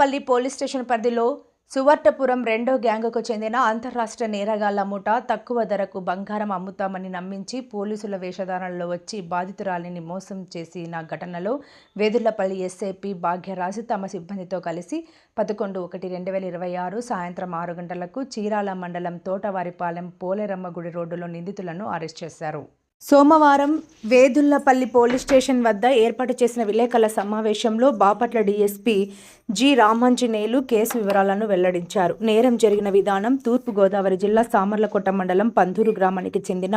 వేదులపల్లి police station పరిధిలో సువర్టపురం రెండో గ్యాంగుకు చెందిన అంతర్రాష్ట్ర నేరగాళ్ల ముఠా తక్కువ ధరకు బంగారం అమ్ముతామని నమ్మించి పోలీసుల వేషధారణలో వచ్చి బాధితురాలిని మోసం చేసిన ఘటనలో వేదులపల్లి ఎస్ఐపి భాగ్యరాజు తమ సిబ్బందితో కలిసి 11/1/2026 సాయంత్రం 6 గంటలకు చీరాల మండలం తోటవారిపాలెం పోలేరమ్మ గుడి రోడ్డులో నిందితులను అరెస్ట్ చేశారు. సోమవారం వేదులపల్లి పోలీస్ స్టేషన్ వద్ద ఏర్పాటు చేసిన విలేకరుల సమావేశంలో Bapatla DSP G Ramanjaneyulu case వివరాలను వెల్లడించారు. నేరం జరిగిన విధానం తూర్పుగోదావరి జిల్లా సామర్లకోట మండలం పందూరు గ్రామానికి చెందిన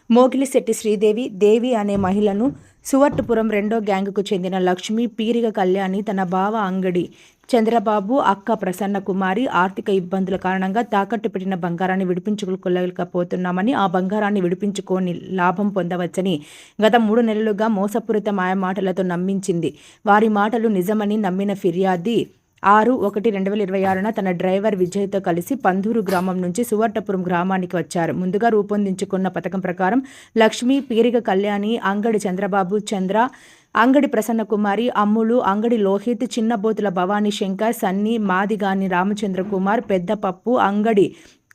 మోగిలిశెట్టి శ్రీదేవి దేవి అనే మహిళను సువర్టపురం రెండో గ్యాంగుకు చెందిన లక్ష్మి పీరిగ కళ్యాణి తన బావ అంగడి చంద్రబాబు అక్క ప్రసన్న కుమారి ఆర్థిక ఇబ్బందుల కారణంగా తాకట్టు పెట్టిన బంగారాన్ని విడిపించుకోలేకపోతున్నామని, ఆ బంగారాన్ని విడిపించుకొని లాభం పొందవచ్చని గత 3 నెలలుగా మోసపూరిత మాయమాటలతో నమ్మించింది. వారి మాటలు నిజమని నమ్మిన ఫిర్యాది 6/1/2026న తన డ్రైవర్ విజయ్తో కలిసి పందూరు గ్రామం నుంచి సువర్టపురం గ్రామానికి వచ్చారు. ముందుగా రూపొందించుకున్న పథకం ప్రకారం లక్ష్మి పీరిగ కళ్యాణి అంగడి చంద్రబాబు చంద్ర అంగడి ప్రసన్న కుమారి అమ్ములు అంగడి లోహిత్ చిన్నబోతుల భవానీ శంకర్ సన్నీ మాదిగాని రామచంద్ర కుమార్ పెద్ద పప్పు అంగడి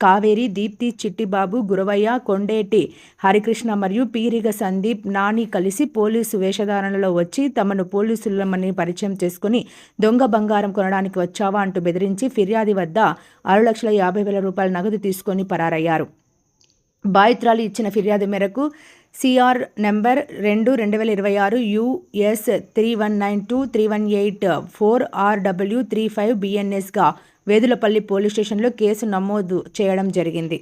కావేరి దీప్తి చిట్టిబాబు గురవయ్య కొండేటి హరికృష్ణ మరియు పీరిగ సందీప్ నాని కలిసి పోలీసు వేషధారణలో వచ్చి తమను పోలీసులమని పరిచయం చేసుకుని దొంగ బంగారం కొనడానికి వచ్చావా అంటూ బెదిరించి ఫిర్యాది వద్ద 6,50,000 రూపాయల నగదు తీసుకొని పరారయ్యారు. బాధితురాలు ఇచ్చిన ఫిర్యాదు మేరకు సిఆర్ నంబర్ 2/2026 US 3192 318 4 RW 35 BNSగా వేదులపల్లి పోలీస్ స్టేషన్లో కేసు నమోదు చేయడం జరిగింది.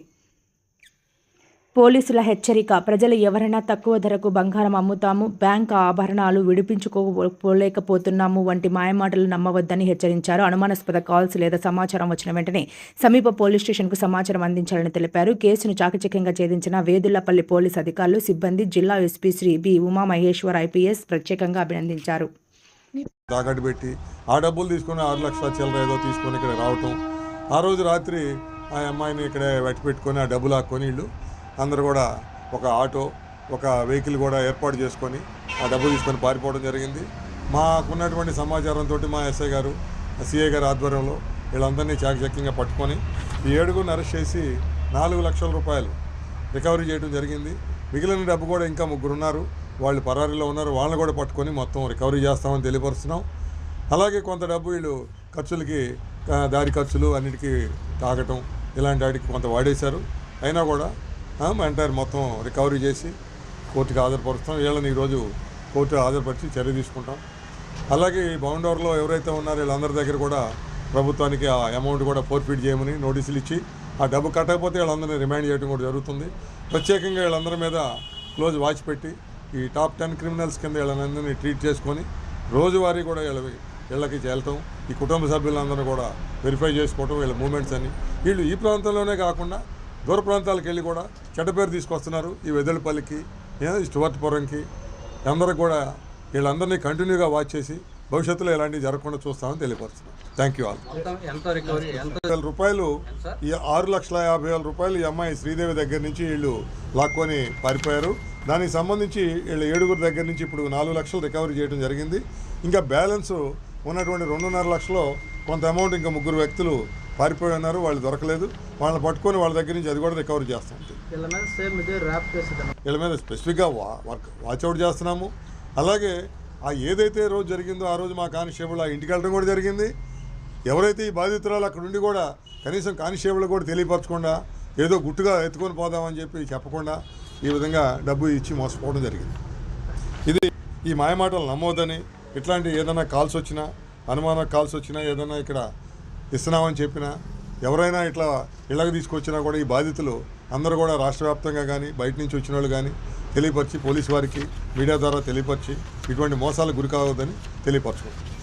పోలీసుల హెచ్చరిక: ప్రజలు ఎవరైనా తక్కువ ధరకు బంగారం అమ్ముతాము, బ్యాంక్ ఆభరణాలు విడిపించుకోలేకపోతున్నాము వంటి మాయమాటలు నమ్మవద్దని హెచ్చరించారు. అనుమానాస్పద కాల్స్ లేదా సమాచారం వచ్చిన వెంటనే సమీప పోలీస్ స్టేషన్కు సమాచారం అందించాలని తెలిపారు. కేసును చాకచక్యంగా ఛేదించిన వేదులపల్లి పోలీస్ అధికారులు, సిబ్బంది జిల్లా SP Shri B Umamaheshwar IPS ప్రత్యేకంగా అభినందించారు. తాకట్టు పెట్టి ఆ డబ్బులు తీసుకొని 6 లక్షల చిల్లర ఏదో తీసుకొని ఇక్కడ రావటం, ఆ రోజు రాత్రి ఆ అమ్మాయిని ఇక్కడ వెట్టి పెట్టుకొని ఆ డబ్బులు ఆక్కొని వీళ్ళు అందరూ కూడా ఒక ఆటో ఒక వెహికల్ కూడా ఏర్పాటు చేసుకొని ఆ డబ్బులు తీసుకొని పారిపోవడం జరిగింది. మాకున్నటువంటి సమాచారంతో మా ఎస్ఐ గారు సిఐ గారి ఆధ్వర్యంలో వీళ్ళందరినీ చాకచక్యంగా పట్టుకొని ఈ 7గురిని అరెస్ట్ చేసి 4 లక్షల రూపాయలు రికవరీ చేయడం జరిగింది. మిగిలిన డబ్బు కూడా ఇంకా 3 ఉన్నారు, వాళ్ళు పరారీలో ఉన్నారు, వాళ్ళని కూడా పట్టుకొని మొత్తం రికవరీ చేస్తామని తెలియపరుస్తున్నాం. అలాగే కొంత డబ్బు వీళ్ళు ఖర్చులకి దారి ఖర్చులు అన్నిటికీ తాగటం ఇలాంటి వాటికి కొంత వాడేశారు. అయినా కూడా ఎంటైర్ మొత్తం రికవరీ చేసి కోర్టుకి హాజరుపరుస్తాం. వీళ్ళని ఈరోజు కోర్టు హాజరుపరిచి చర్య తీసుకుంటాం. అలాగే ఈ బౌండర్లో ఎవరైతే ఉన్నారో వీళ్ళందరి దగ్గర కూడా ప్రభుత్వానికి ఆ అమౌంట్ కూడా ఫోర్ఫిట్ చేయమని నోటీసులు ఇచ్చి ఆ డబ్బు కట్టకపోతే వీళ్ళందరినీ రిమాండ్ చేయడం కూడా జరుగుతుంది. ప్రత్యేకంగా వీళ్ళందరి మీద క్లోజ్ వాచ్ పెట్టి ఈ టాప్ 10 క్రిమినల్స్ కింద వీళ్ళందరినీ ట్రీట్ చేసుకొని రోజువారీ కూడా వీళ్ళకి వెళ్తాం. ఈ కుటుంబ సభ్యులందరూ కూడా వెరిఫై చేసుకోవటం వీళ్ళ మూమెంట్స్ అని. వీళ్ళు ఈ ప్రాంతంలోనే కాకుండా దూర ప్రాంతాలకు వెళ్ళి కూడా చెడ్డ పేరు తీసుకొస్తున్నారు. ఈ వెదులపల్లికి సువర్టపురంకి అందరూ కూడా వీళ్ళందరినీ కంటిన్యూగా వాచ్ చేసి భవిష్యత్తులో ఇలాంటివి జరగకుండా చూస్తామని తెలియపరుస్తున్నాం. Thank you all. 1,000 రూపాయలు ఈ 6,50,000 రూపాయలు ఈ అమ్మాయి శ్రీదేవి దగ్గర నుంచి వీళ్ళు లాక్కొని పారిపోయారు. దానికి సంబంధించి వీళ్ళ 7గురి దగ్గర నుంచి ఇప్పుడు 4 లక్షలు రికవరీ చేయడం జరిగింది. ఇంకా బ్యాలెన్స్ ఉన్నటువంటి 2.5 లక్షలు కొంత అమౌంట్ ఇంకా 3 వ్యక్తులు పారిపోయి ఉన్నారు, వాళ్ళు దొరకలేదు. వాళ్ళని పట్టుకొని వాళ్ళ దగ్గర నుంచి అది కూడా రికవరీ చేస్తాం. వీళ్ళ మీద స్పెసిఫిక్గా వాచ్అవుట్ చేస్తున్నాము. అలాగే ఆ ఏదైతే రోజు జరిగిందో ఆ రోజు మా కానిస్టేబుల్ ఆ ఇంటికి వెళ్ళడం కూడా జరిగింది. ఎవరైతే ఈ బాధితురాలు అక్కడ ఉండి కూడా కనీసం కానిస్టేబుల్ కూడా తెలియపరచకుండా ఏదో గుట్టుగా ఎత్తుకొని పోదామని చెప్పి చెప్పకుండా ఈ విధంగా డబ్బు ఇచ్చి మోసపోవడం జరిగింది. ఇది ఈ మాయమాటలు నమ్మవద్దని, ఇట్లాంటి ఏదైనా కాల్స్ వచ్చినా అనుమాన కాల్స్ వచ్చినా ఏదైనా ఇక్కడ ఇస్తున్నామని చెప్పినా ఎవరైనా ఇట్లా ఇళ్ళకి తీసుకొచ్చినా కూడా ఈ బాధితులు అందరూ కూడా రాష్ట్ర వ్యాప్తంగా కానీ బయట నుంచి వచ్చిన వాళ్ళు కానీ తెలియపరిచి పోలీసు వారికి మీడియా ద్వారా తెలియపరిచి ఇటువంటి మోసాలకు గురి కావద్దని తెలియపరచుకోండి.